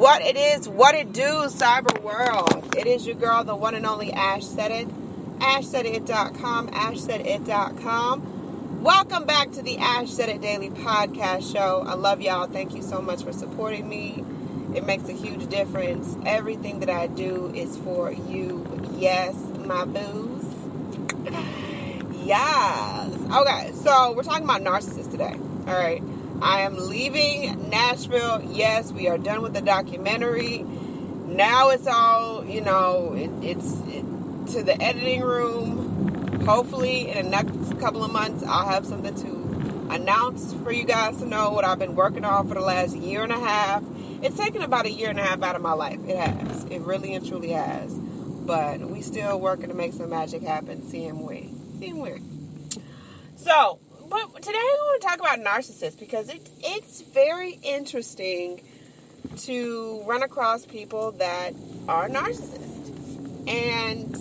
What it is, what it do, cyber world. It is your girl, the one and only Ash Said It. AshSaidIt.com, AshSaidIt.com. Welcome back to the Ash Said It Daily Podcast Show. I love y'all. Thank you so much for supporting me. It makes a huge difference. Everything that I do is for you. Yes, my boos. Yes. Okay, so we're talking about narcissists today. All right. I am leaving Nashville. Yes, we are done with the documentary. Now it's all, it's to the editing room. Hopefully in the next couple of months, I'll have something to announce for you guys to know what I've been working on for the last year and a half. It's taken about a year and a half out of my life. It has. It really and truly has. But we still working to make some magic happen. Seeing we. So, but today I want to talk about narcissists because it's very interesting to run across people that are narcissists. And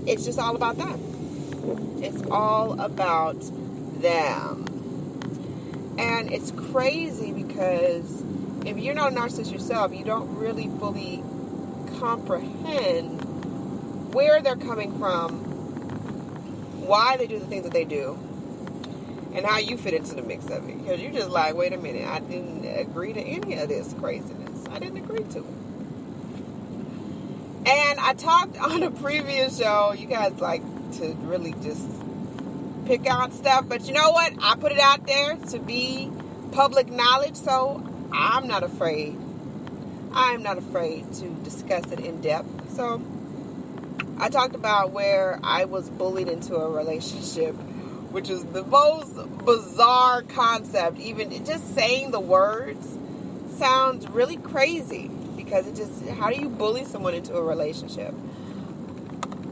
it's just all about them. It's all about them. And it's crazy because if you're not a narcissist yourself, you don't really fully comprehend where they're coming from, why they do the things that they do, and how you fit into the mix of it. Because you're just like, wait a minute, I didn't agree to any of this craziness. I didn't agree to it. And I talked on a previous show, you guys like to really just pick out stuff. But you know what? I put it out there to be public knowledge, so I'm not afraid. I'm not afraid to discuss it in depth. So I talked about where I was bullied into a relationship, which is the most bizarre concept. Even just saying the words sounds really crazy because how do you bully someone into a relationship?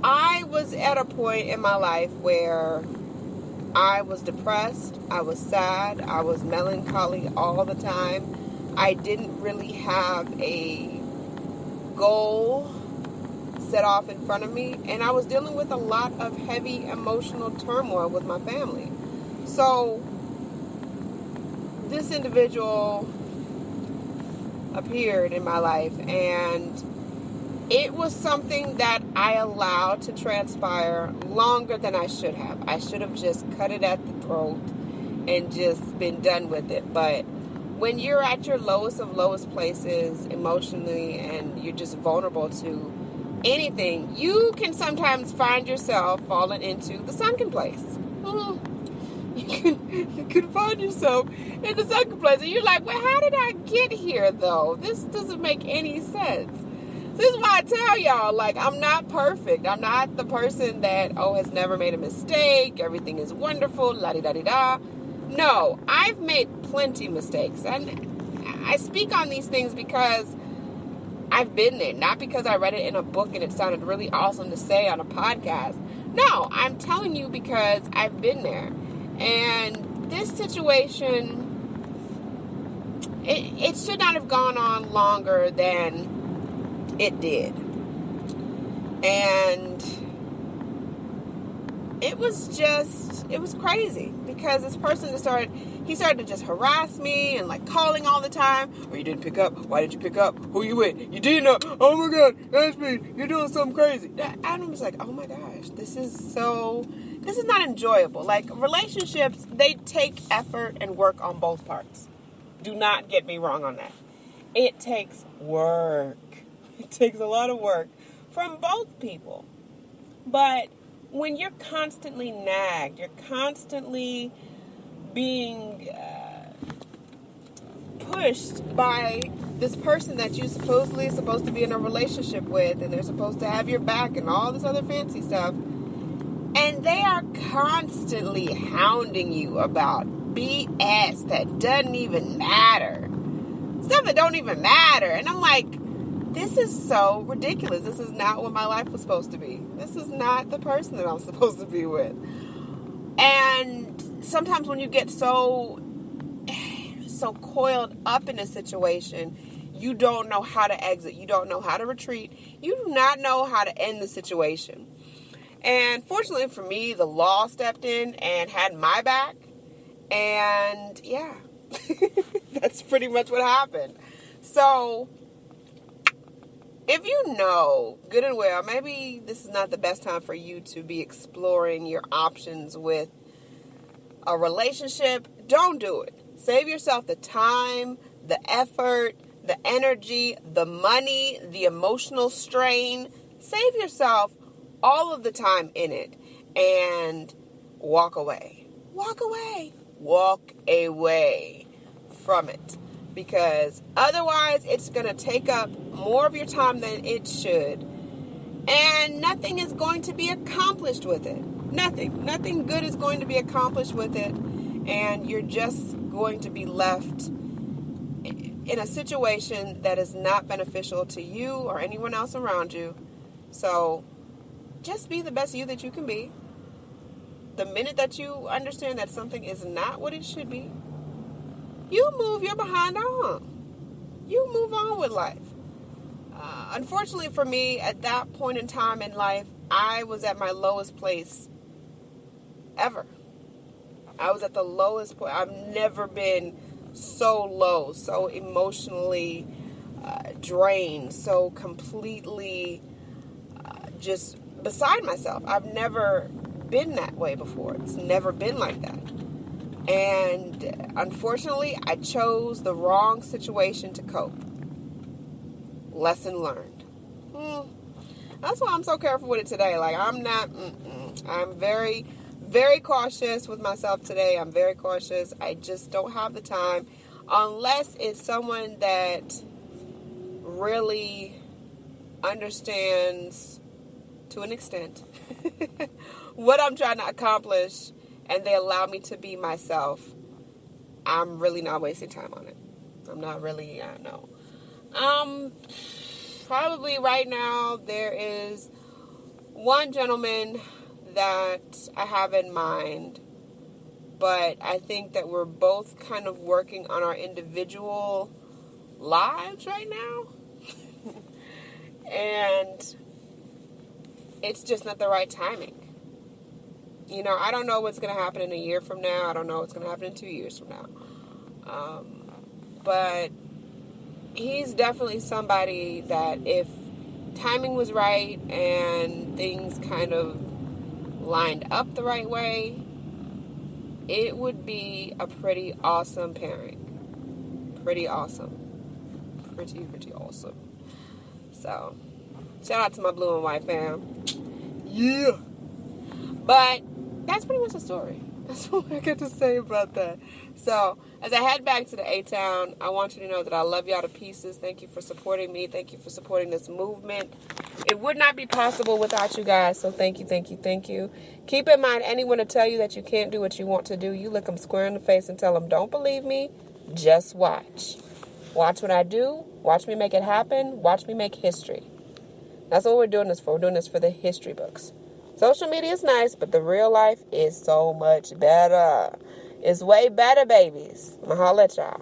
I was at a point in my life where I was depressed, I was sad, I was melancholy all the time. I didn't really have a goal set off in front of me, and I was dealing with a lot of heavy emotional turmoil with my family. So this individual appeared in my life, and it was something that I allowed to transpire longer than I should have. I should have just cut it at the throat and just been done with it. But when you're at your lowest of lowest places emotionally and you're just vulnerable to anything, you can sometimes find yourself falling into the sunken place. You can find yourself in the sunken place, and you're like, well, how did I get here, though? This doesn't make any sense. This is why I tell y'all, like, I'm not perfect. I'm not the person that, has never made a mistake. Everything is wonderful, la-di-da-di-da. No, I've made plenty mistakes. And I speak on these things because I've been there. Not because I read it in a book and it sounded really awesome to say on a podcast. No, I'm telling you because I've been there. And this situation, it should not have gone on longer than it did. And it was crazy because this person started to just harass me and like calling all the time. Oh, you didn't pick up. Why didn't you pick up? Who you with? You didn't know. Oh my God, that's me. You're doing something crazy. And I was like, oh my gosh, this is not enjoyable. Like, relationships, they take effort and work on both parts. Do not get me wrong on that. It takes work. It takes a lot of work from both people. But when you're constantly nagged, you're constantly being pushed by this person that you supposedly are supposed to be in a relationship with, and they're supposed to have your back and all this other fancy stuff, and they are constantly hounding you about BS that doesn't even matter. Stuff that don't even matter. And I'm like, this is so ridiculous. This is not what my life was supposed to be. This is not the person that I'm supposed to be with. And sometimes when you get so coiled up in a situation, you don't know how to exit. You don't know how to retreat. You do not know how to end the situation. And fortunately for me, the law stepped in and had my back. And yeah, that's pretty much what happened. So if you know good and well, maybe this is not the best time for you to be exploring your options with a relationship, don't do it. Save yourself the time, the effort, the energy, the money, the emotional strain. Save yourself all of the time in it and walk away. Walk away. Walk away from it. Because otherwise it's going to take up more of your time than it should. And nothing is going to be accomplished with it. Nothing good is going to be accomplished with it. And you're just going to be left in a situation that is not beneficial to you or anyone else around you. So just be the best you that you can be. The minute that you understand that something is not what it should be, you move your behind on. You move on with life. Unfortunately for me, at that point in time in life, I was at my lowest place ever. I was at the lowest point. I've never been so low, so emotionally drained, so completely just beside myself. I've never been that way before. It's never been like that. And unfortunately, I chose the wrong situation to cope. Lesson learned. That's why I'm so careful with it today. Like, I'm very, very cautious with myself today. I'm very cautious. I just don't have the time. Unless it's someone that really understands, to an extent, what I'm trying to accomplish, and they allow me to be myself, I'm really not wasting time on it. I'm not really, no. Probably right now there is one gentleman that I have in mind, but I think that we're both kind of working on our individual lives right now. And it's just not the right timing. You know, I don't know what's going to happen in a year from now. I don't know what's going to happen in 2 years from now. But he's definitely somebody that if timing was right and things kind of lined up the right way, it would be a pretty awesome pairing. Pretty awesome. Pretty awesome. So, shout out to my blue and white fam. Yeah. But that's pretty much the story. That's all I got to say about that. So, as I head back to the A-Town, I want you to know that I love y'all to pieces. Thank you for supporting me. Thank you for supporting this movement. It would not be possible without you guys, so thank you, thank you, thank you. Keep in mind, anyone to tell you that you can't do what you want to do, you look them square in the face and tell them, don't believe me, just watch. Watch what I do. Watch me make it happen. Watch me make history. That's what we're doing this for. We're doing this for the history books. Social media is nice, but the real life is so much better. It's way better, babies. I'm going to holler at y'all.